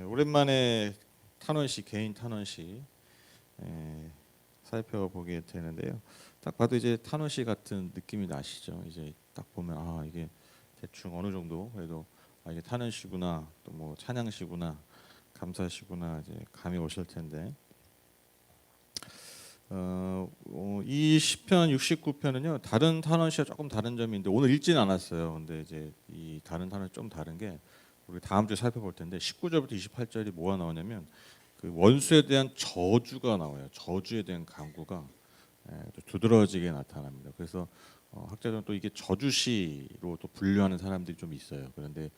오랜만에 탄원시 개인 탄원시 살펴보게 되는데요. 딱 봐도 이제 탄원시 같은 느낌이 나시죠. 이제 딱 보면 이게 대충 어느 정도 그래도 이게 탄원시구나 또 뭐 찬양시구나 감사시구나 이제 감이 오실 텐데 이 시편 69편은요 다른 탄원시와 조금 다른 점이 있는데 오늘 읽지는 않았어요. 근데 이제 이 다른 탄원이 좀 다른 게 우리 다음 주에 살펴볼 텐데 19절부터 28절이 뭐가 나오냐면 그 원수에 대한 저주가 나와요. 저주에 대한 강구가 또 두드러지게 나타납니다. 그래서 학자들은 또 이게 저주시로 또 분류하는 사람들이 좀 있어요. 그런데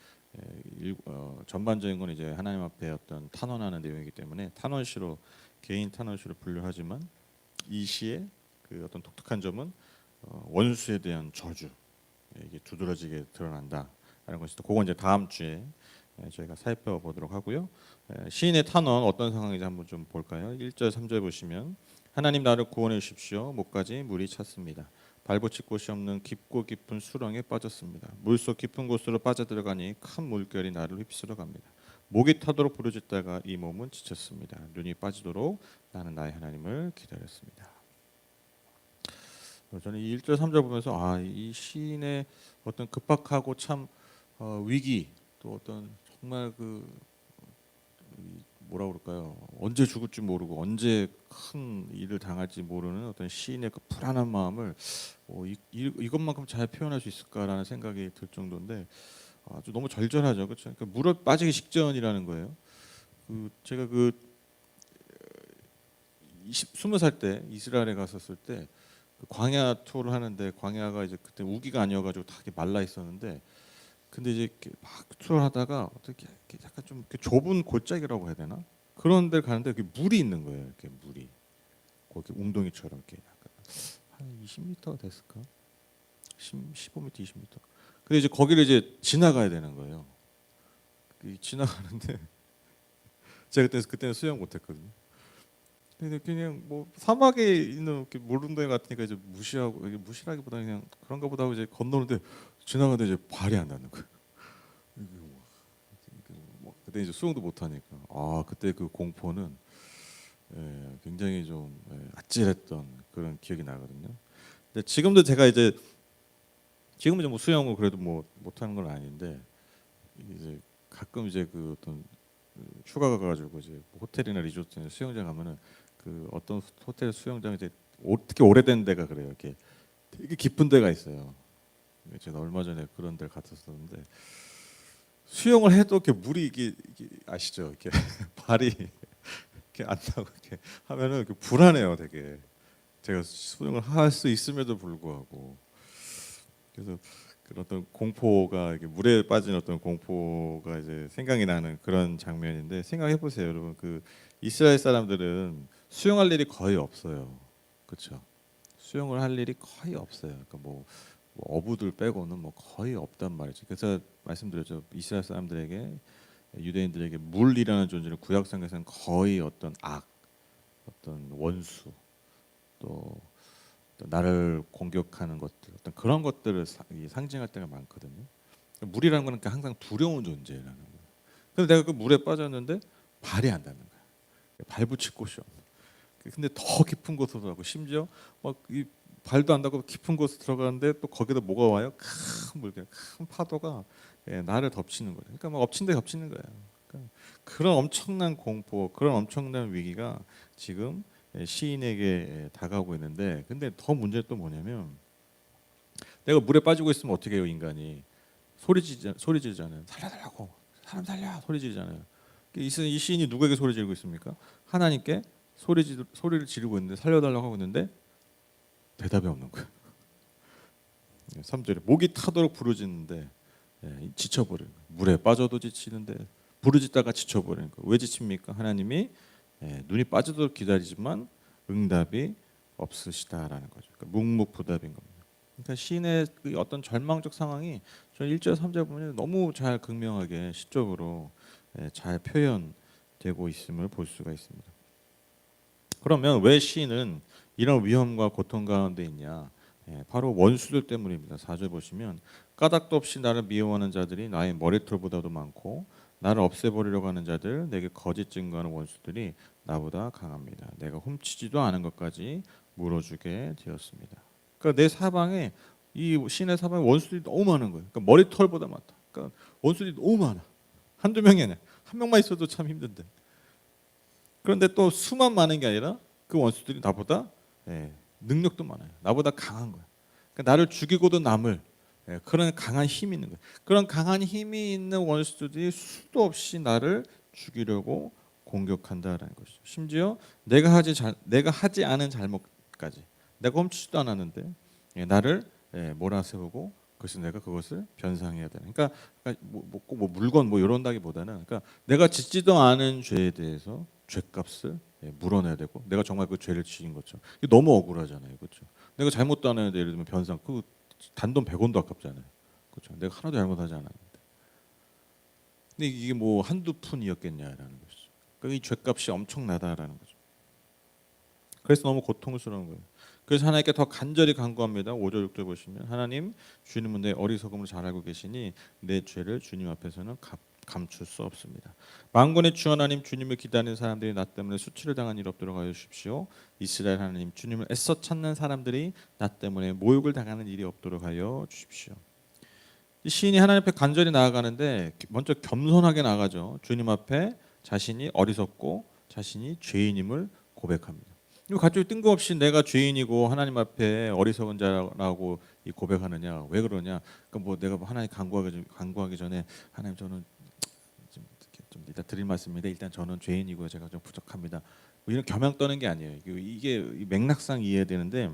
전반적인 건 이제 하나님 앞에 어떤 탄원하는 내용이기 때문에 탄원시로 개인 탄원시로 분류하지만 이 시의 그 어떤 독특한 점은 원수에 대한 저주 이게 두드러지게 드러난다라는 것이 또 그건 이제 다음 주에 저희가 살펴보도록 하고요. 시인의 탄원 어떤 상황인지 한번 좀 볼까요? 1절 3절 보시면 하나님 나를 구원해 주십시오. 목까지 물이 찼습니다. 발붙일 곳이 없는 깊고 깊은 수렁에 빠졌습니다. 물속 깊은 곳으로 빠져들어가니 큰 물결이 나를 휩쓸어 갑니다. 목이 타도록 부르짖다가 이 몸은 지쳤습니다. 눈이 빠지도록 나는 나의 하나님을 기다렸습니다. 저는 이 1절 3절 보면서 이 시인의 어떤 급박하고 참 위기 또 어떤 정말 뭐라 그럴까요? 언제 죽을지 모르고 언제 큰 일을 당할지 모르는 어떤 시인의 그 불안한 마음을 이것만큼 잘 표현할 수 있을까라는 생각이 들 정도인데 아주 너무 절절하죠, 그렇죠? 그러니까 물에 빠지기 직전이라는 거예요. 제가 20살 때 이스라엘에 갔었을 때 광야 투어를 하는데 광야가 이제 그때 우기가 아니어가지고 다 말라 있었는데. 근데 이제 이렇게 막 투어하다가 어떻게 약간 좀 좁은 골짜기라고 해야 되나? 그런 데 가는데 물이 있는 거예요. 이렇게 물이 거기 웅덩이처럼 이렇게 약간 한 20m 됐을까? 15m, 20m. 근데 이제 거기를 이제 지나가야 되는 거예요. 지나가는데 제가 그때는 수영 못했거든요. 근데 그냥 뭐 사막에 있는 물웅덩이 같으니까 이제 무시라기보다 그냥 그런가 보다 하고 이제 건너는데 지나가는데 이제 발이 안 닿는 거예요. 그때 이제 수영도 못 하니까 그때 그 공포는 굉장히 좀 아찔했던 그런 기억이 나거든요. 근데 지금도 제가 이제 지금은 뭐 수영을 그래도 뭐 못하는 건 아닌데 이제 가끔 이제 그 어떤 휴가 가가지고 이제 호텔이나 리조트 수영장 가면은 그 어떤 호텔 수영장 이제 특히 오래된 데가 그래요. 이렇게 되게 깊은 데가 있어요. 제가 얼마 전에 그런 데를 갔었었는데 수영을 해도 이렇게 물이 이게 아시죠? 이렇게 발이 이렇게 안 나고 이렇게 하면은 이렇게 불안해요, 되게. 제가 수영을 할 수 있음에도 불구하고 그래서 그런 어떤 공포가 이렇게 물에 빠진 어떤 공포가 이제 생각이 나는 그런 장면인데 생각해 보세요, 여러분. 이스라엘 사람들은 수영할 일이 거의 없어요, 그렇죠? 수영을 할 일이 거의 없어요. 그러니까 뭐 어부들 빼고는 뭐 거의 없단 말이죠. 그래서 말씀드렸죠. 이스라엘 사람들에게 유대인들에게 물이라는 존재는 구약성경에서는 거의 어떤 어떤 원수, 또 나를 공격하는 것들, 어떤 그런 것들을 상징할 때가 많거든요. 물이라는 거는 항상 두려운 존재라는 거예요. 근데 내가 그 물에 빠졌는데 발이 안 닿는 거야. 발붙일 곳이 없는. 근데 더 깊은 곳으로 가고 심지어 이 발도 안 닿고 깊은 곳에 들어가는데 또 거기다 뭐가 와요? 큰 물결, 큰 파도가 나를 덮치는 거예요. 그러니까 막 엎친 데 덮치는 거예요. 그러니까 그런 엄청난 공포, 그런 엄청난 위기가 지금 시인에게 다가오고 있는데, 근데 더 문제는 또 뭐냐면 내가 물에 빠지고 있으면 어떻게 해요, 인간이? 소리 지르잖아요. 살려달라고, 사람 살려, 소리 지르잖아요. 이 시인이 누구에게 소리 지르고 있습니까? 하나님께 소리를 지르고 있는데, 살려달라고 하고 있는데 대답이 없는 거예요. 3절에 목이 타도록 부르짖는데 지쳐버리는 거예요. 물에 빠져도 지치는데 부르짖다가 지쳐버리는 거예요. 왜 지칩니까? 하나님이 눈이 빠지도록 기다리지만 응답이 없으시다라는 거죠. 그러니까 묵묵부답인 겁니다. 그러니까 시인의 어떤 절망적 상황이 저는 1절 3절 보면 너무 잘 극명하게 시적으로 잘 표현되고 있음을 볼 수가 있습니다. 그러면 왜 시인은 이런 위험과 고통 가운데 있냐? 바로 원수들 때문입니다. 4절 보시면 까닭도 없이 나를 미워하는 자들이 나의 머리털보다도 많고 나를 없애버리려고 하는 자들, 내게 거짓 증거하는 원수들이 나보다 강합니다. 내가 훔치지도 않은 것까지 물어주게 되었습니다. 그러니까 내 사방에 이 시내 사방에 원수들이 너무 많은 거예요. 그러니까 머리털보다 많다. 그러니까 원수들이 너무 많아. 한두 명이 아니라 한 명만 있어도 참 힘든데. 그런데 또 수만 많은 게 아니라 그 원수들이 나보다 능력도 많아요. 나보다 강한 거야. 그러니까 나를 죽이고도 남을 그런 강한 힘이 있는 거예요. 그런 강한 힘이 있는 원수들이 수도 없이 나를 죽이려고 공격한다라는 것이죠. 심지어 내가 하지 않은 잘못까지 내가 훔치지도 않았는데 나를 몰아세우고 그래서 내가 그것을 변상해야 되는. 그러니까 뭐 물건 뭐 이런다기보다는 그러니까 내가 짓지도 않은 죄에 대해서 죄값을 물어내야 되고 내가 정말 그 죄를 지은 거죠. 이게 너무 억울하잖아요, 그렇죠? 내가 잘못도 안 했는데 예를 들면 변상 그 단돈 100원도 아깝잖아요, 그렇죠? 내가 하나도 잘못하지 않았는데. 근데 이게 뭐 한두 푼이었겠냐라는 것이죠. 그러니까 이 죄값이 엄청나다라는 거죠. 그래서 너무 고통스러운 거예요. 그래서 하나님께 더 간절히 간구합니다. 5절 6절 보시면 하나님 주님은 내 어리석음을 잘 알고 계시니 내 죄를 주님 앞에서는 감출 수 없습니다. 만군의 주 하나님 주님을 기다리는 사람들이 나 때문에 수치를 당한 일 없도록 하여 주십시오. 이스라엘 하나님 주님을 애써 찾는 사람들이 나 때문에 모욕을 당하는 일이 없도록 하여 주십시오. 시인이 하나님 앞에 간절히 나아가는데 먼저 겸손하게 나가죠. 주님 앞에 자신이 어리석고 자신이 죄인임을 고백합니다. 이거 갑자기 뜬금없이 내가 죄인이고 하나님 앞에 어리석은 자라고 고백하느냐? 왜 그러냐? 그러니까 뭐 내가 하나님 간구하기 전에 하나님 저는 좀 이따 드릴 말씀입니다. 일단 저는 죄인이고요. 제가 좀 부족합니다. 뭐 이런 겸양 떠는 게 아니에요. 이게 맥락상 이해해야 되는데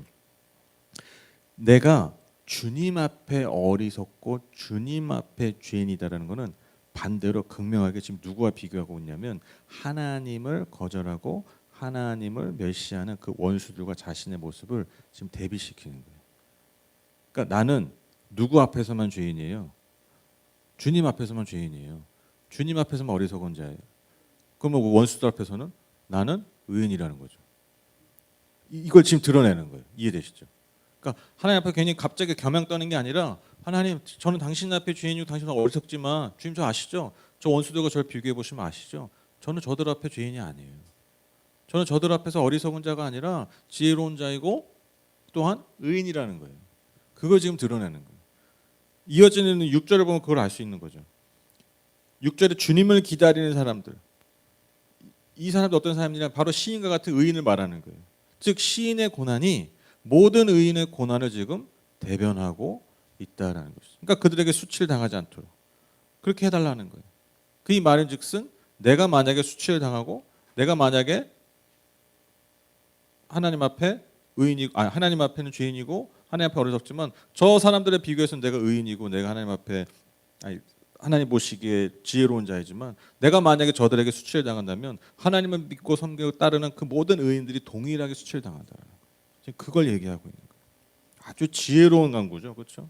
내가 주님 앞에 어리석고 주님 앞에 죄인이다라는 것은 반대로 극명하게 지금 누구와 비교하고 있냐면 하나님을 거절하고 하나님을 멸시하는 그 원수들과 자신의 모습을 지금 대비시키는 거예요. 그러니까 나는 누구 앞에서만 죄인이에요? 주님 앞에서만 죄인이에요. 주님 앞에서만 어리석은 자예요. 그러면 원수들 앞에서는 나는 의인이라는 거죠. 이걸 지금 드러내는 거예요. 이해되시죠? 그러니까 하나님 앞에 괜히 갑자기 겸양 떠는 게 아니라 하나님 저는 당신 앞에 죄인이고 당신은 어리석지만 주님 저 아시죠? 저 원수들과 저를 비교해 보시면 아시죠? 저는 저들 앞에 죄인이 아니에요. 저는 저들 앞에서 어리석은 자가 아니라 지혜로운 자이고 또한 의인이라는 거예요. 그걸 지금 드러내는 거예요. 이어지는 6절을 보면 그걸 알 수 있는 거죠. 6절에 주님을 기다리는 사람들. 이 사람들 어떤 사람이냐? 바로 시인과 같은 의인을 말하는 거예요. 즉 시인의 고난이 모든 의인의 고난을 지금 대변하고 있다라는 것이죠. 그러니까 그들에게 수치를 당하지 않도록 그렇게 해달라는 거예요. 그 이 말인즉슨 내가 만약에 수치를 당하고 내가 만약에 하나님 앞에 하나님 앞에는 죄인이고 하나님 앞에 어리석지만 저 사람들에 비교해서는 내가 의인이고 내가 하나님 앞에 하나님 보시기에 지혜로운 자이지만 내가 만약에 저들에게 수치를 당한다면 하나님을 믿고 섬기고 따르는 그 모든 의인들이 동일하게 수치를 당한다는 거예요. 지금 그걸 얘기하고 있는 거예요. 아주 지혜로운 강구죠, 그렇죠?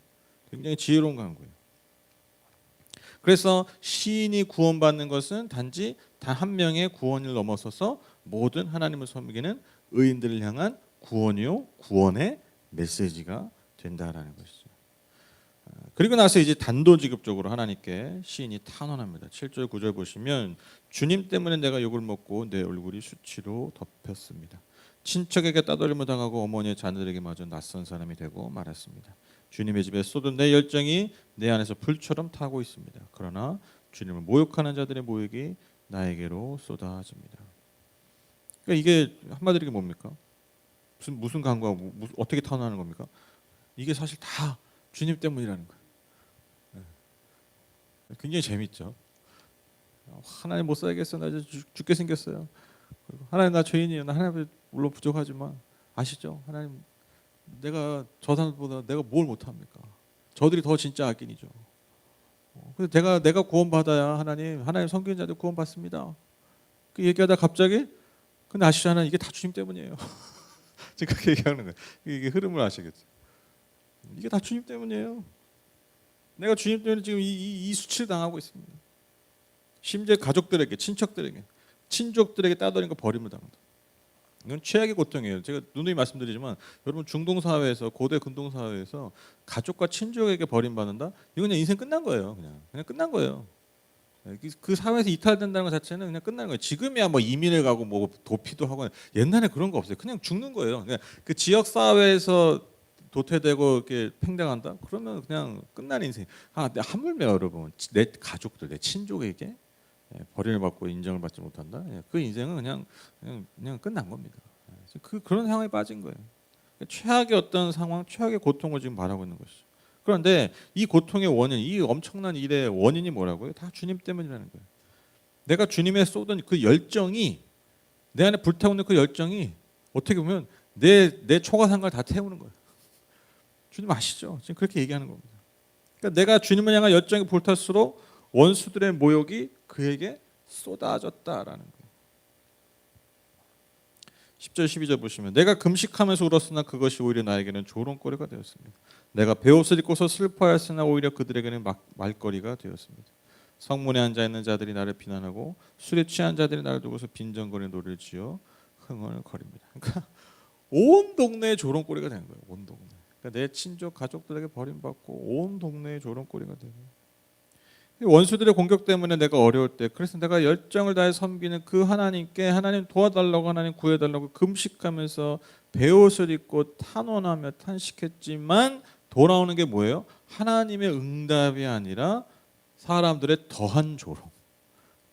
굉장히 지혜로운 강구예요. 그래서 시인이 구원받는 것은 단지 단 한 명의 구원을 넘어서서 모든 하나님을 섬기는 의인들을 향한 구원이요 구원의 메시지가 된다라는 것이죠. 그리고 나서 이제 단도직입적으로 하나님께 시인이 탄원합니다. 7절 9절 보시면 주님 때문에 내가 욕을 먹고 내 얼굴이 수치로 덮였습니다. 친척에게 따돌림을 당하고 어머니의 자녀들에게 마저 낯선 사람이 되고 말았습니다. 주님의 집에 쏟은 내 열정이 내 안에서 불처럼 타고 있습니다. 그러나 주님을 모욕하는 자들의 모욕이 나에게로 쏟아집니다. 그러니까 이게 한마디로 이게 뭡니까? 무슨 간구하고 어떻게 탄원하는 겁니까? 이게 사실 다 주님 때문이라는 거예요. 굉장히 재밌죠. 하나님 못 살겠어, 나 이제 죽게 생겼어요. 하나님 나 죄인이에요. 나 하나님 물론 부족하지만 아시죠? 하나님 내가 저 사람보다 내가 뭘 못합니까? 저들이 더 진짜 악인이죠. 그래서 내가 구원받아야 하나님 섬기는 자들 구원받습니다. 그 얘기하다 갑자기 근데 아시죠? 하나님 이게 다 주님 때문이에요. 지금 그렇게 얘기하는 거예요. 이게 흐름을 아시겠죠? 이게 다 주님 때문이에요. 내가 주님 때문에 지금 이 수치를 당하고 있습니다. 심지어 가족들에게, 친족들에게 따돌린 거 버림을 당한다. 이건 최악의 고통이에요. 제가 누누이 말씀드리지만 여러분 중동 사회에서 고대 근동 사회에서 가족과 친족에게 버림받는다. 이건 그냥 인생 끝난 거예요. 그냥 끝난 거예요. 그 사회에서 이탈된다는 것 자체는 그냥 끝나는 거예요. 지금이야 뭐 이민을 가고 뭐 도피도 하고 옛날에 그런 거 없어요. 그냥 죽는 거예요. 그냥 그 지역 사회에서 도태되고 이렇게 팽당한다? 그러면 그냥 끝난 인생. 하물며 여러분 내 가족들, 내 친족에게 벌인을 받고 인정을 받지 못한다. 그 인생은 그냥 끝난 겁니다. 그런 상황에 빠진 거예요. 최악의 어떤 상황, 최악의 고통을 지금 말하고 있는 것이죠. 그런데 이 고통의 원인, 이 엄청난 일의 원인이 뭐라고요? 다 주님 때문이라는 거예요. 내가 주님에 쏟은 그 열정이 내 안에 불타오는 그 열정이 어떻게 보면 내 초과 상관을 다 태우는 거예요. 주님 아시죠? 지금 그렇게 얘기하는 겁니다. 그러니까 내가 주님을 향한 열정이 불탈수록 원수들의 모욕이 그에게 쏟아졌다라는 거예요. 10절 12절 보시면 내가 금식하면서 울었으나 그것이 오히려 나에게는 조롱거리가 되었습니다. 내가 베옷을 입고서 슬퍼하였으나 오히려 그들에게는 말거리가 되었습니다. 성문에 앉아있는 자들이 나를 비난하고 술에 취한 자들이 나를 두고서 빈정거리는 노래를 지어 흥얼 거립니다. 그러니까 온 동네에 조롱거리가 된 거예요. 온 동네. 그러니까 내 친족 가족들에게 버림받고 온 동네에 조롱거리가 되고 원수들의 공격 때문에 내가 어려울 때 그래서 내가 열정을 다해 섬기는 그 하나님께 하나님 도와달라고 하나님 구해달라고 금식하면서 베옷을 입고 탄원하며 탄식했지만 돌아오는 게 뭐예요? 하나님의 응답이 아니라 사람들의 더한 조롱,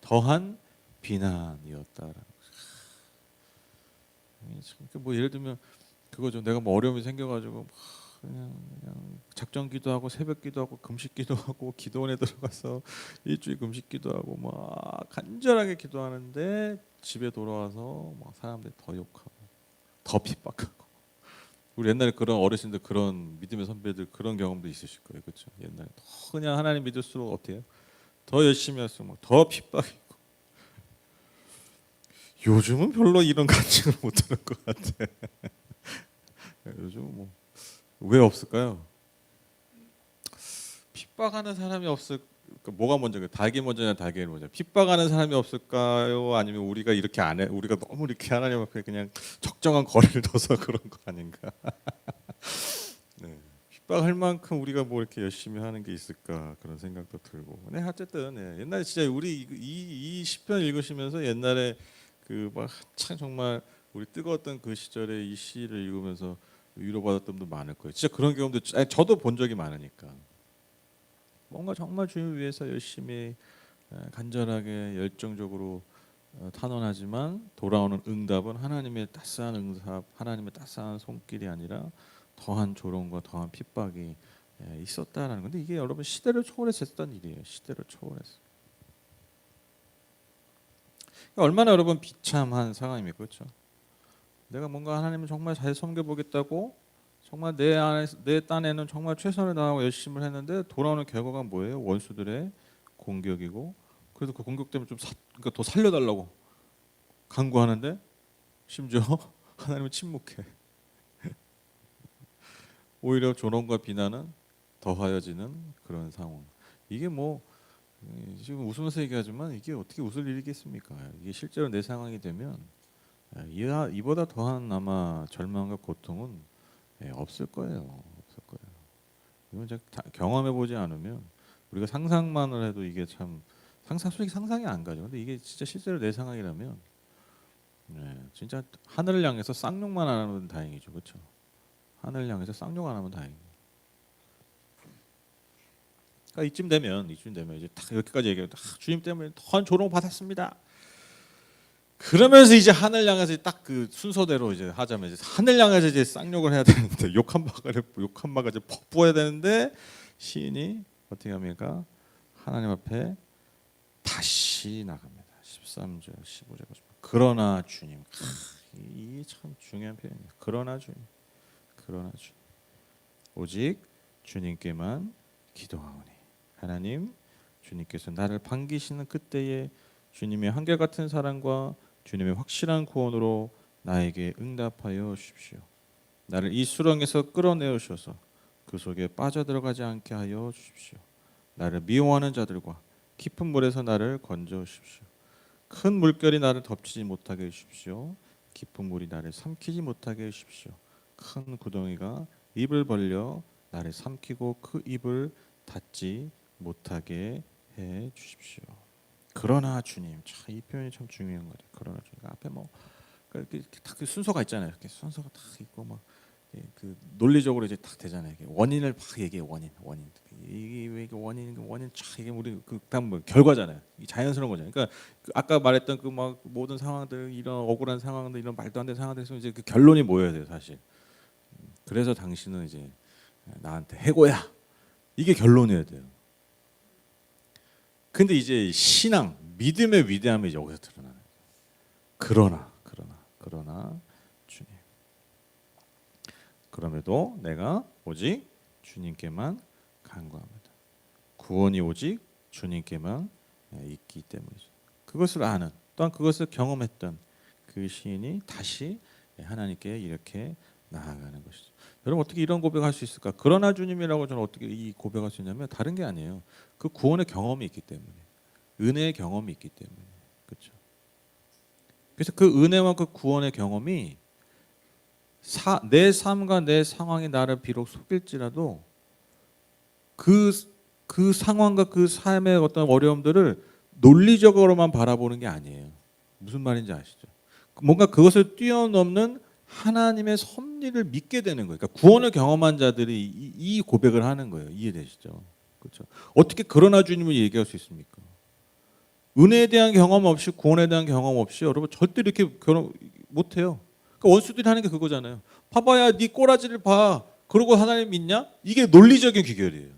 더한 비난이었다라는 거죠. 뭐 예를 들면 그거죠. 내가 뭐 어려움이 생겨가지고 그냥 작정 기도하고 새벽 기도하고 금식 기도하고 기도원에 들어가서 일주일 금식 기도하고 막 간절하게 기도하는데 집에 돌아와서 막 사람들이 더 욕하고 더 핍박하고 우리 옛날에 그런 어르신들 그런 믿음의 선배들 그런 경험도 있으실 거예요. 그렇죠? 옛날에 더 그냥 하나님 믿을수록 어때요? 더 열심히 할수록 더 핍박이고 요즘은 별로 이런 간증을 못하는 것 같아. 요즘 뭐 왜 없을까요? 핍박하는 사람이 없을 뭐가 먼저가 닭이 먼저냐 달걀이 먼저 핍박하는 사람이 없을까요? 아니면 우리가 이렇게 안 해? 우리가 너무 이렇게 하나님 앞에 그냥 적정한 거리를 둬서 그런 거 아닌가? 네. 핍박할 만큼 우리가 뭐 이렇게 열심히 하는 게 있을까 그런 생각도 들고. 네, 어쨌든 옛날에 진짜 우리 이 시편 읽으시면서 옛날에 그 막 참 정말 우리 뜨거웠던 그 시절에 이 시를 읽으면서 위로받았던 분도 많을 거예요. 진짜 그런 경험도 저도 본 적이 많으니까. 뭔가 정말 주님을 위해서 열심히 간절하게 열정적으로 탄원하지만 돌아오는 응답은 하나님의 따스한 응답, 하나님의 따스한 손길이 아니라 더한 조롱과 더한 핍박이 있었다라는 건데 이게 여러분 시대를 초월했었던 일이에요. 시대를 초월했어. 얼마나 여러분 비참한 상황입니까, 그렇죠? 내가 뭔가 하나님을 정말 잘 섬겨보겠다고 정말 내 딴에는 정말 최선을 다하고 열심을 했는데 돌아오는 결과가 뭐예요? 원수들의 공격이고 그래서 그 공격 때문에 그러니까 더 살려달라고 간구하는데 심지어 하나님은 침묵해. 오히려 조롱과 비난은 더하여지는 그런 상황. 이게 뭐 지금 웃으면서 얘기하지만 이게 어떻게 웃을 일이겠습니까? 이게 실제로 내 상황이 되면 이보다 더한 아마 절망과 고통은 없을 거예요. 없을 거예요. 이건 경험해 보지 않으면 우리가 상상만을 해도 이게 참 솔직히 상상이 안 가죠. 근데 이게 진짜 실제로 내 상황이라면 진짜 하늘을 향해서 쌍욕만 안 하면 다행이죠. 그렇죠? 하늘을 향해서 쌍욕 안 하면 다행이에요. 그러니까 이쯤 되면 이제 딱 여기까지 얘기해요. 주님 때문에 더한 조롱 받았습니다. 그러면서 이제 하늘 향해서 딱 그 순서대로 이제 하자면 이제 하늘 향해서 이제 쌍욕을 해야 되는데 욕 한 바가지 퍽 부어야 되는데 시인이 어떻게 합니까? 하나님 앞에 다시 나갑니다. 13절, 15절 보시면 그러나 주님, 이게 참 중요한 표현이에요. 그러나 주님, 오직 주님께만 기도하오니 하나님, 주님께서 나를 반기시는 그때에 주님의 한결같은 사랑과 주님의 확실한 구원으로 나에게 응답하여 주십시오. 나를 이 수렁에서 끌어내오셔서 그 속에 빠져들어가지 않게 하여 주십시오. 나를 미워하는 자들과 깊은 물에서 나를 건져 주십시오. 큰 물결이 나를 덮치지 못하게 해주십시오. 깊은 물이 나를 삼키지 못하게 해주십시오. 큰 구덩이가 입을 벌려 나를 삼키고 그 입을 닫지 못하게 해 주십시오. 그러나 주님, 참 이 표현이 참 중요한 거죠. 그러나 주님 앞에 뭐 딱 순서가 있잖아요. 이렇게 순서가 딱 있고 막 그 논리적으로 이제 딱 되잖아요. 이게 원인을 막 얘기해 원인. 이게 왜 이게 원인 쫙 이게 우리 그 다음 뭐 결과잖아요. 이 자연스러운 거잖아요. 그러니까 그 아까 말했던 그 막 모든 상황들 이런 억울한 상황들 이런 말도 안 되는 상황들에서 이제 그 결론이 모여야 돼요, 사실. 그래서 당신은 이제 나한테 해고야. 이게 결론이어야 돼요. 근데 이제 신앙, 믿음의 위대함이 여기서 드러나는 거예요. 그러나 주님. 그럼에도 내가 오직 주님께만 간구합니다. 구원이 오직 주님께만 있기 때문이죠. 그것을 아는 또한 그것을 경험했던 그 시인이 다시 하나님께 이렇게 나아가는 것이죠. 여러분 어떻게 이런 고백할 수 있을까? 그러나 주님이라고 저는 어떻게 이 고백할 수 있냐면 다른 게 아니에요. 그 구원의 경험이 있기 때문에, 은혜의 경험이 있기 때문에, 그렇죠. 그래서 그 은혜와 그 구원의 경험이 내 삶과 내 상황이 나를 비록 속일지라도 그 상황과 그 삶의 어떤 어려움들을 논리적으로만 바라보는 게 아니에요. 무슨 말인지 아시죠? 뭔가 그것을 뛰어넘는 하나님의 섭리를 믿게 되는 거예요. 그러니까 구원을 경험한 자들이 이 고백을 하는 거예요. 이해되시죠? 그렇죠? 어떻게 그러나 주님을 얘기할 수 있습니까? 은혜에 대한 경험 없이 구원에 대한 경험 없이 여러분 절대 이렇게 결혼 못 해요. 그러니까 원수들이 하는 게 그거잖아요. 봐봐야 네 꼬라지를 봐. 그러고 하나님 믿냐? 이게 논리적인 귀결이에요.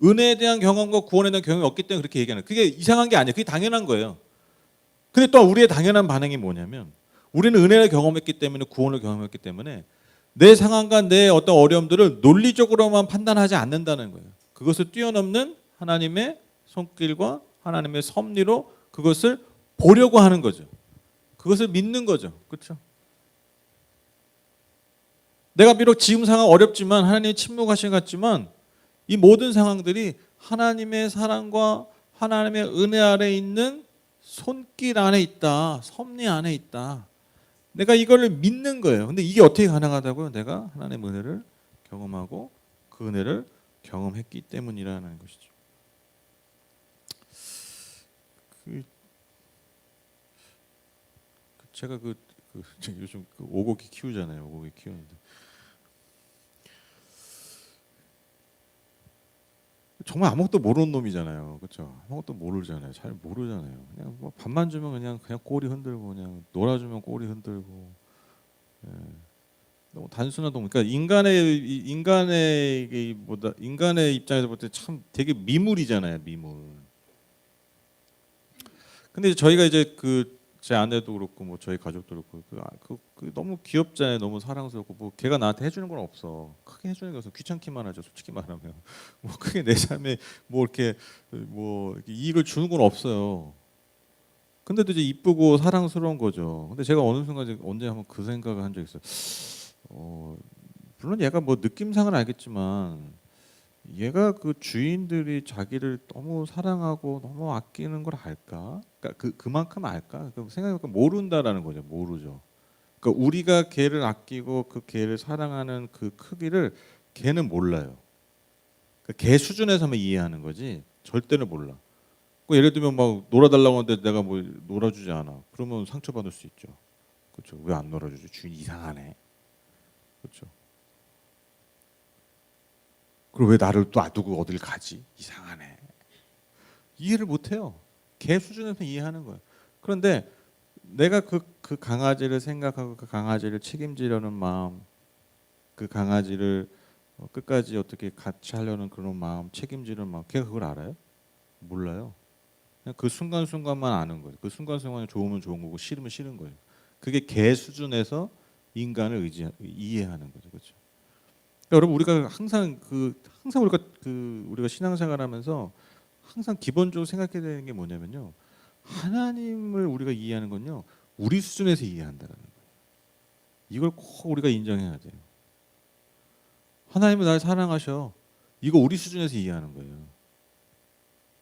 은혜에 대한 경험과 구원에 대한 경험이 없기 때문에 그렇게 얘기하는 거예요. 그게 이상한 게 아니에요. 그게 당연한 거예요. 근데 또 우리의 당연한 반응이 뭐냐면 우리는 은혜를 경험했기 때문에 구원을 경험했기 때문에 내 상황과 내 어떤 어려움들을 논리적으로만 판단하지 않는다는 거예요. 그것을 뛰어넘는 하나님의 손길과 하나님의 섭리로 그것을 보려고 하는 거죠. 그것을 믿는 거죠. 그렇죠? 내가 비록 지금 상황 어렵지만 하나님이 침묵하신 것 같지만 이 모든 상황들이 하나님의 사랑과 하나님의 은혜 아래 있는 손길 안에 있다. 섭리 안에 있다. 내가 이거를 믿는 거예요. 근데 이게 어떻게 가능하다고요? 내가 하나님의 은혜를 경험하고 그 은혜를 경험했기 때문이라는 것이죠. 제가 요즘 오고기 키우잖아요. 오고기 키우는데 정말 아무것도 모르는 놈이잖아요. 그렇죠? 아무것도 모르잖아요. 잘 모르잖아요. 그냥 뭐 밥만 주면 그냥 꼬리 흔들고 그냥 놀아주면 꼬리 흔들고. 예. 너무 단순한 동물. 그러니까 인간의 입장에서 볼 때 참 되게 미물이잖아요. 미물. 근데 저희가 이제 제 아내도 그렇고 뭐 저희 가족도 그렇고 너무 귀엽잖아요. 너무 사랑스럽고 뭐 걔가 나한테 해주는 건 없어. 크게 해주는 게 없어. 귀찮기만 하죠. 솔직히 말하면 뭐 크게 내 삶에 뭐 이렇게 이익을 주는 건 없어요. 근데도 이제 이쁘고 사랑스러운 거죠. 근데 제가 어느 순간 언제 한번 그 생각을 한 적이 있어요. 물론 얘가 뭐 느낌상은 알겠지만 얘가 그 주인들이 자기를 너무 사랑하고 너무 아끼는 걸 알까? 그러니까 그만큼 알까? 생각해보니까 모른다라는 거죠. 모르죠. 그러니까 우리가 걔를 아끼고 그 걔를 사랑하는 그 크기를 걔는 몰라요. 그러니까 걔 수준에서만 이해하는 거지 절대로 몰라. 예를 들면 막 놀아달라고 하는데 내가 뭐 놀아주지 않아. 그러면 상처받을 수 있죠. 그렇죠? 왜 안 놀아주지? 주인 이상하네. 그렇죠? 그리고 왜 나를 또 놔두고 어딜 가지? 이상하네. 이해를 못해요. 걔 수준에서 이해하는 거예요. 그런데 내가 그 강아지를 생각하고 그 강아지를 책임지려는 마음, 그 강아지를 끝까지 어떻게 같이 하려는 그런 마음, 책임지는 마음, 걔가 그걸 알아요? 몰라요. 그냥 그 순간순간만 아는 거예요. 그 순간순간에 좋으면 좋은 거고 싫으면 싫은 거예요. 그게 걔 수준에서 인간을 이해하는 거죠. 그렇죠? 여러분 우리가 항상 우리가 신앙생활하면서 항상 기본적으로 생각해야 되는 게 뭐냐면요. 하나님을 우리가 이해하는 건요. 우리 수준에서 이해한다는 거예요. 이걸 꼭 우리가 인정해야 돼요. 하나님은 날 사랑하셔. 이거 우리 수준에서 이해하는 거예요.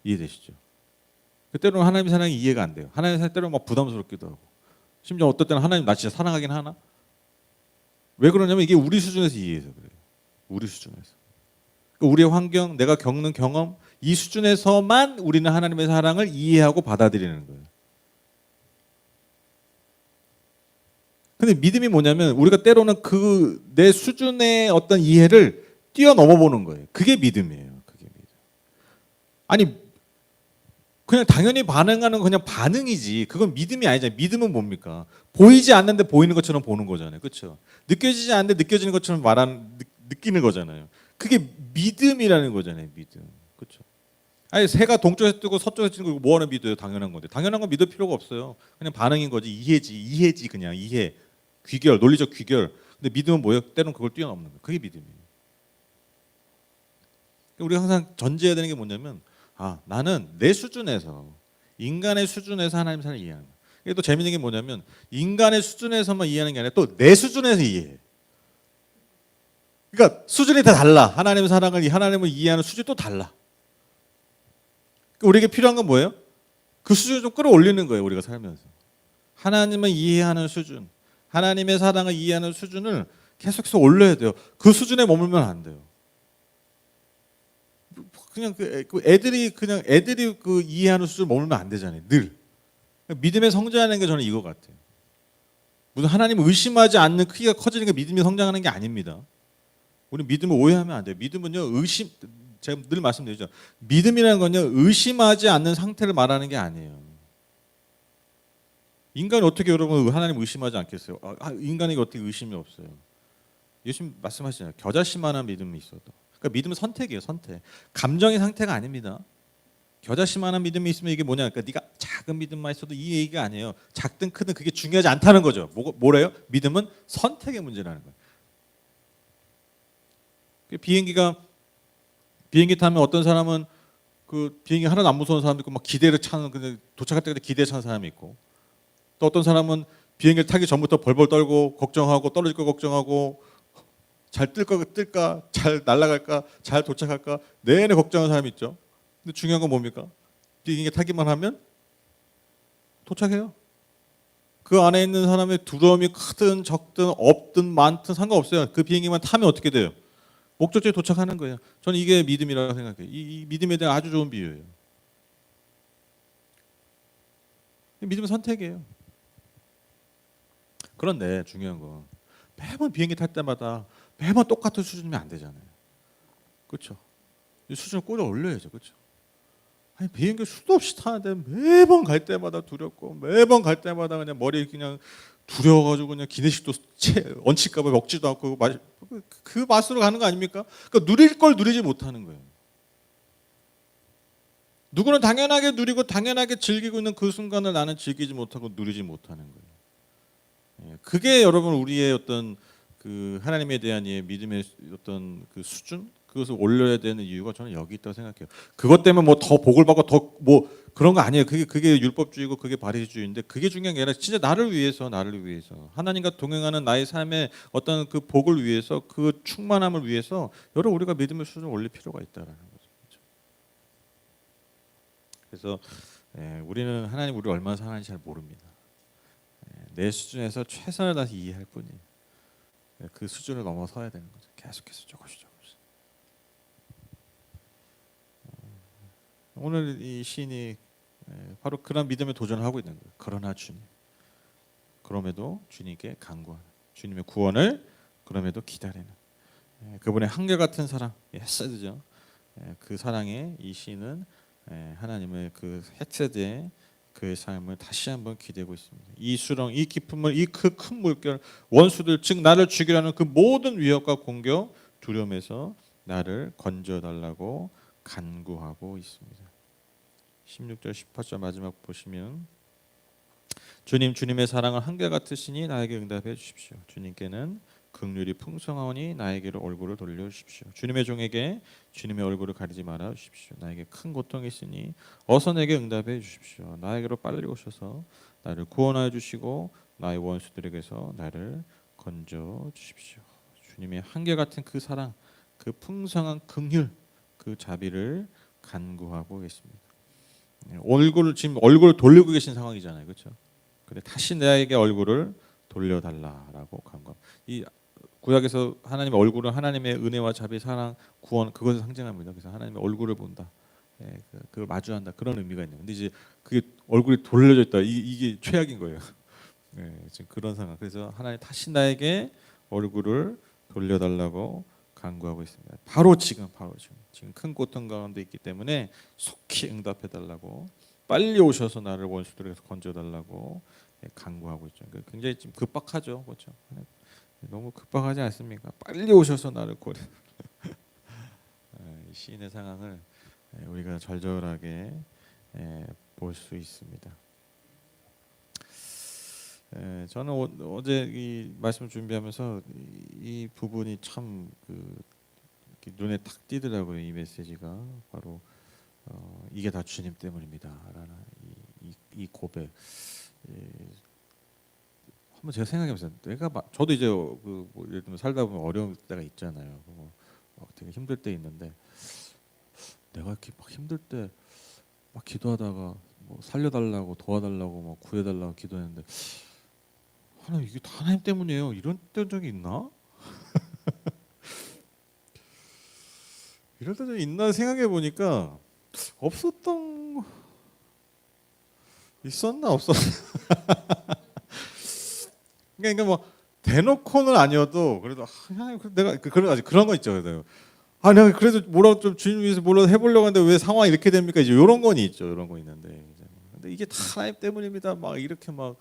이해되시죠? 때로는 하나님의 사랑이 이해가 안 돼요. 하나님의 사랑이 때로는 막 부담스럽기도 하고. 심지어 어떨 때는 하나님 나 진짜 사랑하긴 하나? 왜 그러냐면 이게 우리 수준에서 이해해서 그래요. 우리 수준에서. 그러니까 우리의 환경, 내가 겪는 경험 이 수준에서만 우리는 하나님의 사랑을 이해하고 받아들이는 거예요. 근데 믿음이 뭐냐면 우리가 때로는 그 내 수준의 어떤 이해를 뛰어넘어 보는 거예요. 그게 믿음이에요. 그게 믿음. 아니 그냥 당연히 반응하는 그냥 반응이지. 그건 믿음이 아니잖아요. 믿음은 뭡니까? 보이지 않는데 보이는 것처럼 보는 거잖아요. 그렇죠? 느껴지지 않는데 느껴지는 것처럼 느끼는 거잖아요. 그게 믿음이라는 거잖아요. 믿음. 그렇죠? 아니 새가 동쪽에서 뜨고 서쪽에서 뜨는 거 뭐하는 믿어요? 당연한 건데. 당연한 건 믿을 필요가 없어요. 그냥 반응인 거지. 이해지 그냥 이해. 귀결, 논리적 귀결. 근데 믿음은 뭐예요? 때로는 그걸 뛰어넘는 거예요. 그게 믿음이에요. 우리가 항상 전제해야 되는 게 뭐냐면 나는 내 수준에서 인간의 수준에서 하나님 사랑을 이해하는 거예요. 이게 또 재밌는 게 뭐냐면 인간의 수준에서만 이해하는 게 아니라 또 내 수준에서 이해해. 그러니까 수준이 다 달라. 하나님의 사랑을 하나님을 이해하는 수준이 또 달라. 그러니까 우리에게 필요한 건 뭐예요? 그 수준을 좀 끌어올리는 거예요. 우리가 살면서 하나님을 이해하는 수준, 하나님의 사랑을 이해하는 수준을 계속해서 올려야 돼요. 그 수준에 머물면 안 돼요. 그냥 애들이 그 이해하는 수준을 머물면 안 되잖아요. 늘 믿음의 성장하는 게 저는 이거 같아요. 무슨 하나님을 의심하지 않는 크기가 커지는 게 믿음이 성장하는 게 아닙니다. 우리 믿음을 오해하면 안 돼요. 믿음은요 제가 늘 말씀드리죠. 믿음이라는 건요 의심하지 않는 상태를 말하는 게 아니에요. 인간이 어떻게 여러분 하나님 의심하지 않겠어요? 인간에게 어떻게 의심이 없어요? 예수님 말씀하시잖아요. 겨자씨만한 믿음이 있어도. 그러니까 믿음은 선택이에요. 선택. 감정의 상태가 아닙니다. 겨자씨만한 믿음이 있으면 이게 뭐냐? 그러니까 네가 작은 믿음만 있어도 이 얘기가 아니에요. 작든 크든 그게 중요하지 않다는 거죠. 뭐래요? 믿음은 선택의 문제라는 거예요. 비행기 타면 어떤 사람은 그 비행기 하나도 안 무서운 사람도 있고 막 기대를 차는 근데 도착할 때까지 기대 차는 사람이 있고 또 어떤 사람은 비행기를 타기 전부터 벌벌 떨고 걱정하고 떨어질 거 걱정하고 잘 뜰까 잘 날아갈까 잘 도착할까 내내 걱정하는 사람이 있죠. 근데 중요한 건 뭡니까? 비행기 타기만 하면 도착해요. 그 안에 있는 사람의 두려움이 크든 적든 없든 많든 상관없어요. 그 비행기만 타면 어떻게 돼요? 목적지에 도착하는 거예요. 저는 이게 믿음이라고 생각해요. 이 믿음에 대한 아주 좋은 비유예요. 믿음은 선택이에요. 그런데 중요한 건 매번 비행기 탈 때마다 매번 똑같은 수준이면 안 되잖아요. 그렇죠? 이 수준을 끌어 올려야죠. 그렇죠? 아니 비행기 수도 없이 타는데 매번 갈 때마다 두렵고 매번 갈 때마다 그냥 머리 그냥 두려워가지고 그냥 기내식도 얹힐까봐 먹지도 않고 그 맛으로 가는 거 아닙니까? 그러니까 누릴 걸 누리지 못하는 거예요. 누구는 당연하게 누리고 당연하게 즐기고 있는 그 순간을 나는 즐기지 못하고 누리지 못하는 거예요. 그게 여러분 우리의 어떤 그 하나님에 대한 믿음의 어떤 그 수준 그것을 올려야 되는 이유가 저는 여기 있다고 생각해요. 그것 때문에 뭐 더 복을 받고 더 뭐 그런 거 아니에요. 그게 율법주의고 그게 바리새주의인데 그게 중요한 게 아니라 진짜 나를 위해서 하나님과 동행하는 나의 삶의 어떤 그 복을 위해서 그 충만함을 위해서 여러분 우리가 믿음의 수준을 올릴 필요가 있다라는 거죠. 그래서 우리는 하나님 우리를 얼마나 사랑하는지 잘 모릅니다. 내 수준에서 최선을 다해서 이해할 뿐이에요. 그 수준을 넘어서야 되는 거죠. 계속해서 조금씩. 오늘 이 시인이 바로 그런 믿음에 도전하고 있는 거예요. 그러나 주님, 그럼에도 주님께 간구하는 주님의 구원을 그럼에도 기다리는 그분의 한결같은 사랑, 헤세드죠. 그 사랑에 이 시인은 하나님의 그 헤세드의 그의 삶을 다시 한번 기대고 있습니다. 이 수렁, 이 깊음을, 이 그 큰 물결, 원수들 즉 나를 죽이려는 그 모든 위협과 공격, 두려움에서 나를 건져달라고 간구하고 있습니다. 16절 18절 마지막 보시면 주님의 사랑은 한결같으시니 나에게 응답해 주십시오. 주님께는 긍휼이 풍성하오니 나에게로 얼굴을 돌려 주십시오. 주님의 종에게 주님의 얼굴을 가리지 말아 주십시오. 나에게 큰 고통이 있으니 어서 내게 응답해 주십시오. 나에게로 빨리 오셔서 나를 구원하여 주시고 나의 원수들에게서 나를 건져 주십시오. 주님의 한결같은 그 사랑, 그 풍성한 긍휼, 그 자비를 간구하고 계십니다. 지금 얼굴을 돌리고 계신 상황이잖아요, 그렇죠? 근데 다시 나에게 얼굴을 돌려달라라고 간구합니다. 이 구약에서 하나님의 얼굴은 하나님의 은혜와 자비, 사랑, 구원 그것을 상징합니다. 그래서 하나님의 얼굴을 본다. 그걸 마주한다 그런 의미가 있는. 근데 이제 그게 얼굴이 돌려져 있다. 이게 최악인 거예요. 지금 그런 상황. 그래서 하나님 다시 나에게 얼굴을 돌려달라고 간구하고 있습니다. 바로 지금 지금 큰 고통 가운데 있기 때문에 속히 응답해달라고, 빨리 오셔서 나를 원수들에게서 건져달라고 간구하고 있죠. 굉장히 지금 급박하죠, 그렇죠? 너무 급박하지 않습니까? 빨리 오셔서 나를 구해. 시인의 상황을 우리가 절절하게 볼 수 있습니다. 저는 어제 이 말씀 준비하면서 이 부분이 참 눈에 탁 띄더라고요. 이 메시지가 바로 이게 다 주님 때문입니다라는 이 고백. 한번 제가 생각해보세요. 저도 이제 예를 들면 살다 보면 어려운 때가 있잖아요. 되게 힘들 때 있는데 내가 이렇게 막 힘들 때 막 기도하다가 뭐 살려달라고 도와달라고 막 구해달라고 기도했는데 하나님 이게 다 하나님 때문이에요. 이런 적이 있나? 이럴 때 있나 생각해 보니까 있었나 없었나. 그러니까 뭐 대놓고는 아니어도 그래도 하나님 내가 그런 거 있죠. 내가 그래도 뭐라도 좀 주님 위해서 뭐라도 해보려고 하는데 왜 상황이 이렇게 됩니까? 이제 이런 건 있죠. 이런 거 있는데 근데 이게 다 하나님 때문입니다. 막 이렇게 막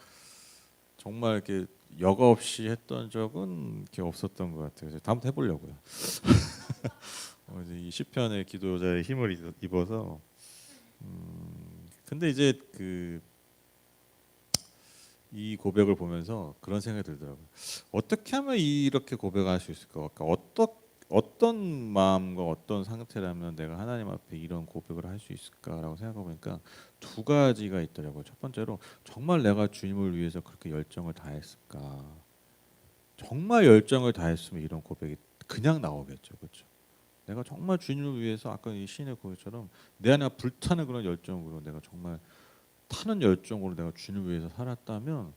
정말 이렇게 여과 없이 했던 적은 이렇게 없었던 것 같아요. 그래서 다음부터 해보려고요. 이제 이 시편의 기도자의 힘을 입어서. 근데 이제 이 고백을 보면서 그런 생각이 들더라고요. 어떻게 하면 이렇게 고백할 수 있을까? 그러니까 어떤 마음과 어떤 상태라면 내가 하나님 앞에 이런 고백을 할 수 있을까라고 생각해 보니까 두 가지가 있더라고요. 첫 번째로 정말 내가 주님을 위해서 그렇게 열정을 다했을까? 정말 열정을 다했으면 이런 고백이 그냥 나오겠죠, 그렇죠? 내가 정말 주님을 위해서 아까 이 시인의 고백처럼 내 안에 불타는 그런 열정으로 내가 정말 타는 열정으로 내가 주님을 위해서 살았다면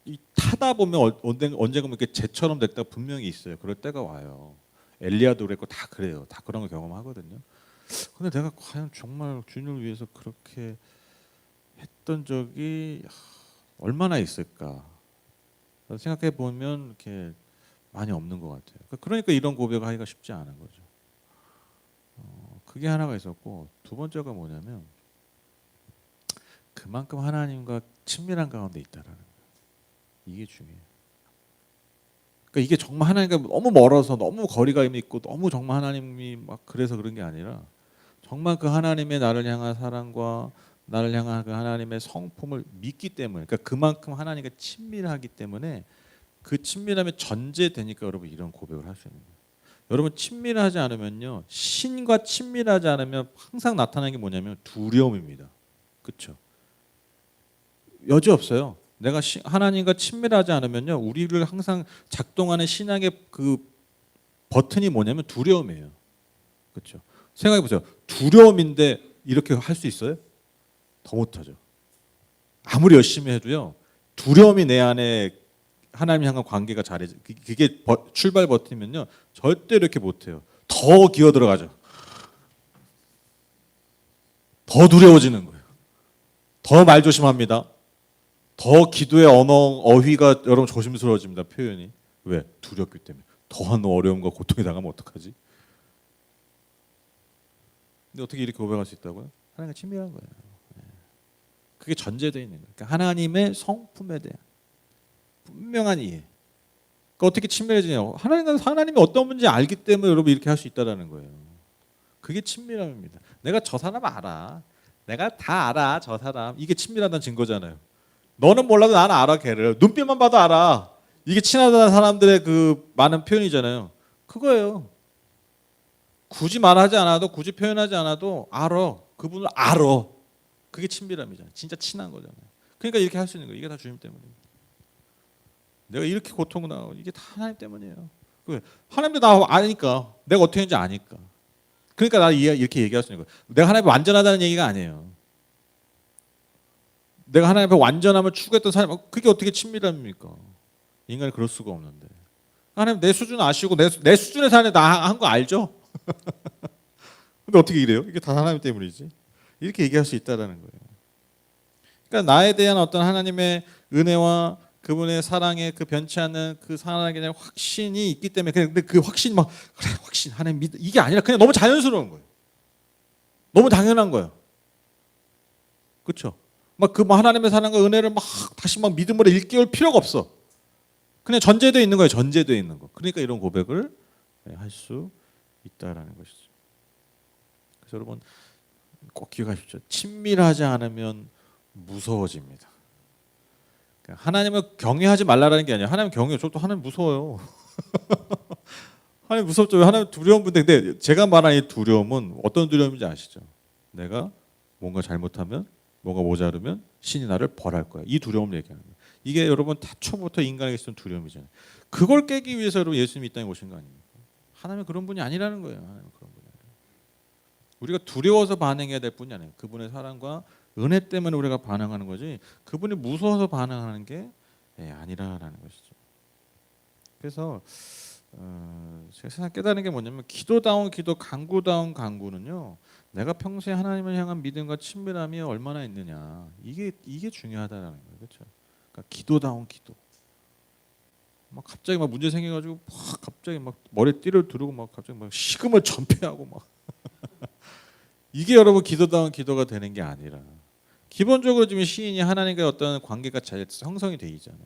이 타다 보면 언젠가 이렇게 재처럼 됐다 분명히 있어요. 그럴 때가 와요. 엘리야도 그랬고 다 그래요. 다 그런 걸 경험하거든요. 근데 내가 과연 정말 주님을 위해서 그렇게 했던 적이 얼마나 있을까? 생각해 보면 이렇게 많이 없는 것 같아요. 그러니까 이런 고백을 하기가 쉽지 않은 거죠. 그게 하나가 있었고 두 번째가 뭐냐면 그만큼 하나님과 친밀한 가운데 있다라는 거예요. 이게 중요해요. 그러니까 이게 정말 하나님과 너무 멀어서 너무 거리가 있고 너무 정말 하나님이 막 그래서 그런 게 아니라 정말 그 하나님의 나를 향한 사랑과 나를 향한 그 하나님의 성품을 믿기 때문에, 그러니까 그만큼 하나님과 친밀하기 때문에 그 친밀함이 전제되니까 여러분 이런 고백을 할 수 있는 거예요. 여러분 친밀하지 않으면요, 신과 친밀하지 않으면 항상 나타나는 게 뭐냐면 두려움입니다. 그렇죠? 여지 없어요. 내가 하나님과 친밀하지 않으면요, 우리를 항상 작동하는 신앙의 그 버튼이 뭐냐면 두려움이에요. 그렇죠? 생각해 보세요. 두려움인데 이렇게 할 수 있어요? 더 못하죠. 아무리 열심히 해도요, 두려움이 내 안에 하나님 향한 관계가 잘해져. 그게 출발 버튼이면요, 절대 이렇게 못해요. 더 기어 들어가죠. 더 두려워지는 거예요. 더 말 조심합니다. 더 기도의 어휘가 여러분 조심스러워집니다. 표현이. 왜? 두렵기 때문에. 더한 어려움과 고통에 당하면 어떡하지? 근데 어떻게 이렇게 고백할 수 있다고요? 하나님과 친밀한 거예요. 그게 전제되어 있는 거예요. 그러니까 하나님의 성품에 대한 분명한 이해. 그러니까 어떻게 친밀해지냐고. 하나님이 어떤 분인지 알기 때문에 여러분 이렇게 할 수 있다라는 거예요. 그게 친밀함입니다. 내가 저 사람 알아. 내가 다 알아. 저 사람. 이게 친밀하다는 증거잖아요. 너는 몰라도 나는 알아. 걔를. 눈빛만 봐도 알아. 이게 친하다는 사람들의 그 많은 표현이잖아요. 그거예요. 굳이 말하지 않아도, 굳이 표현하지 않아도 알아. 그분을 알아. 그게 친밀함이잖아요. 진짜 친한 거잖아요. 그러니까 이렇게 할 수 있는 거예요. 이게 다 주님 때문입니다. 내가 이렇게 고통을 당하고 이게 다 하나님 때문이에요. 하나님도 나 아니까. 내가 어떻게 했는지 아니까. 그러니까 나 이렇게 얘기할 수 있는 거예요. 내가 하나님 앞에 완전하다는 얘기가 아니에요. 내가 하나님 앞에 완전함을 추구했던 사람, 그게 어떻게 친밀함입니까? 인간이 그럴 수가 없는데. 하나님 내 수준 아시고 내 수준의 사람이 나 한 거 알죠? 근데 어떻게 이래요? 이게 다 하나님 때문이지. 이렇게 얘기할 수 있다라는 거예요. 그러니까 나에 대한 어떤 하나님의 은혜와 그분의 사랑에 그 변치 않는 그 사랑에 대한 확신이 있기 때문에 근데 그 확신이 막 그래 확신 하나님 믿 이게 아니라 그냥 너무 자연스러운 거예요. 너무 당연한 거예요. 그렇죠? 막 그 하나님의 사랑과 은혜를 막 다시 막 믿음으로 일깨울 필요가 없어. 그냥 전제되어 있는 거예요. 전제되어 있는 거. 그러니까 이런 고백을 할 수 있다라는 것이죠. 그래서 여러분 꼭 기억하십시오. 친밀하지 않으면 무서워집니다. 그러니까 하나님을 경외하지 말라라는 게 아니라 하나님 경외. 저도 하나님 무서워요. 하나님 무섭죠. 하나님 두려운 분인데 근데 제가 말하는 이 두려움은 어떤 두려움인지 아시죠? 내가 뭔가 잘못하면 뭔가 모자르면 신이 나를 벌할 거야. 이 두려움을 얘기하는 거예요. 이게 여러분 태초부터 인간에게 있었던 두려움이잖아요. 그걸 깨기 위해서 여러분 예수님이 이 땅에 오신 거 아닙니까? 하나님은 그런 분이 아니라는 거예요. 하나님은 그런 분이 아니라. 우리가 두려워서 반응해야 될 뿐이 아니에요. 그분의 사랑과 은혜 때문에 우리가 반응하는 거지 그분이 무서워서 반응하는 게 아니라라는 것이죠. 그래서 제가 세상 깨달은 게 뭐냐면 기도다운 기도, 간구다운 간구는요. 내가 평소에 하나님을 향한 믿음과 친밀함이 얼마나 있느냐 이게 중요하다라는 거예요, 그렇죠? 그러니까 기도다운 기도. 막 갑자기 막 문제 생겨가지고 막 갑자기 막 머리에 띠를 두르고 막 갑자기 막 식음을 전폐하고 막 이게 여러분 기도다운 기도가 되는 게 아니라 기본적으로 지금 시인이 하나님과의 어떤 관계가 잘 형성이 돼 있잖아요.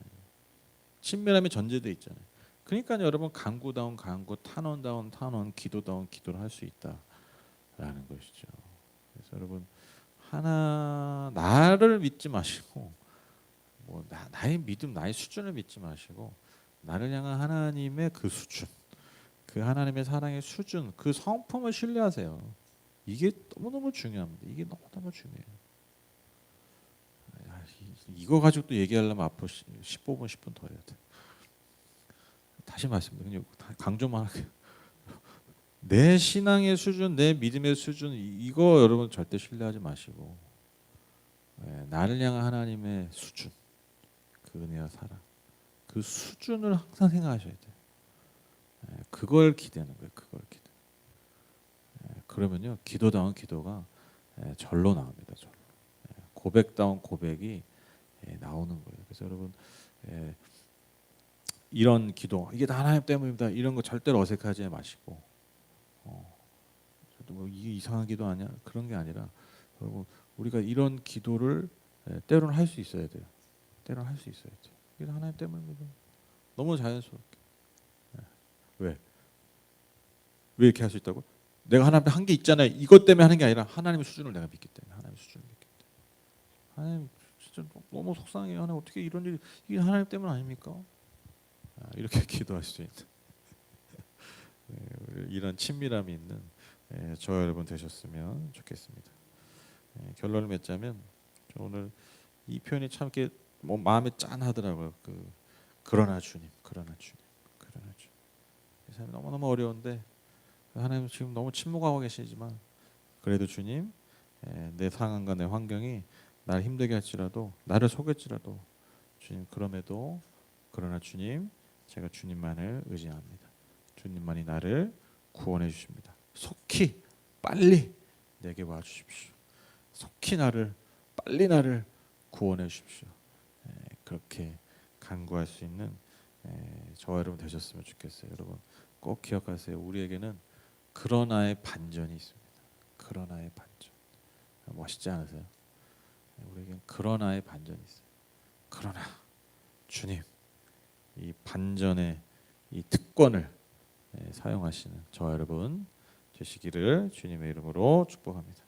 친밀함이 전제돼 있잖아요. 그러니까 여러분 간구다운 간구, 탄원다운 탄원, 기도다운 기도를 할 수 있다라는 것이죠. 그래서 여러분 하나 나를 믿지 마시고 뭐 나의 믿음, 나의 수준을 믿지 마시고 나를 향한 하나님의 그 수준, 그 하나님의 사랑의 수준, 그 성품을 신뢰하세요. 이게 너무너무 중요합니다. 이게 너무너무 중요해요. 이거 가지고 또 얘기하려면 앞으로 15분, 10분 더 해야 돼. 다시 말씀드리면 강조만 할게요. 내 신앙의 수준, 내 믿음의 수준 이거 여러분 절대 신뢰하지 마시고 나를 향한 하나님의 수준, 그 은혜와 사랑, 그 수준을 항상 생각하셔야 돼요. 그걸 기대하는 거예요. 그걸 기대. 그러면요 기도다운 기도가 절로 나옵니다. 절로. 고백다운 고백이 나오는 거예요. 그래서 여러분 이런 기도 이게 다 하나님 때문입니다. 이런 거 절대로 어색하지 마시고 뭐 이게 이상한 기도 아니야? 그런 게 아니라 여러분 우리가 이런 기도를 때로는 할 수 있어야 돼요. 때로는 할 수 있어야 돼요. 이게 하나님 때문입니다. 너무 자연스럽게. 왜? 왜 이렇게 할 수 있다고? 내가 하나님한테 한 게 있잖아요. 이것 때문에 하는 게 아니라 하나님의 수준을 내가 믿기 때문에 하나님의 수준을 믿기 때문에. 하나님 진짜 너무 속상해요. 하나님 어떻게 이런 일이 이게 하나님 때문 아닙니까? 이렇게 기도할 수 있는 이런 친밀함이 있는 저와 여러분 되셨으면 좋겠습니다. 결론을 맺자면 오늘 이 표현이 참 이렇게 뭐 마음에 짠하더라고요. 그러나 주님, 그러나 주님, 그러나 주님. 이 삶이 너무너무 어려운데 하나님 지금 너무 침묵하고 계시지만 그래도 주님 내 상황과 내 환경이 나를 힘들게 할지라도 나를 속였지라도 주님 그럼에도 그러나 주님 제가 주님만을 의지합니다. 주님만이 나를 구원해 주십니다. 속히 빨리 내게 와 주십시오. 속히 나를 빨리 나를 구원해 주십시오. 그렇게 간구할 수 있는 저와 여러분 되셨으면 좋겠어요. 여러분 꼭 기억하세요. 우리에게는 그러나의 반전이 있습니다. 그러나의 반전. 멋있지 않으세요? 우리에겐 그러나의 반전이 있어요. 그러나 주님 이 반전의 이 특권을 사용하시는 저와 여러분 되시기를 주님의 이름으로 축복합니다.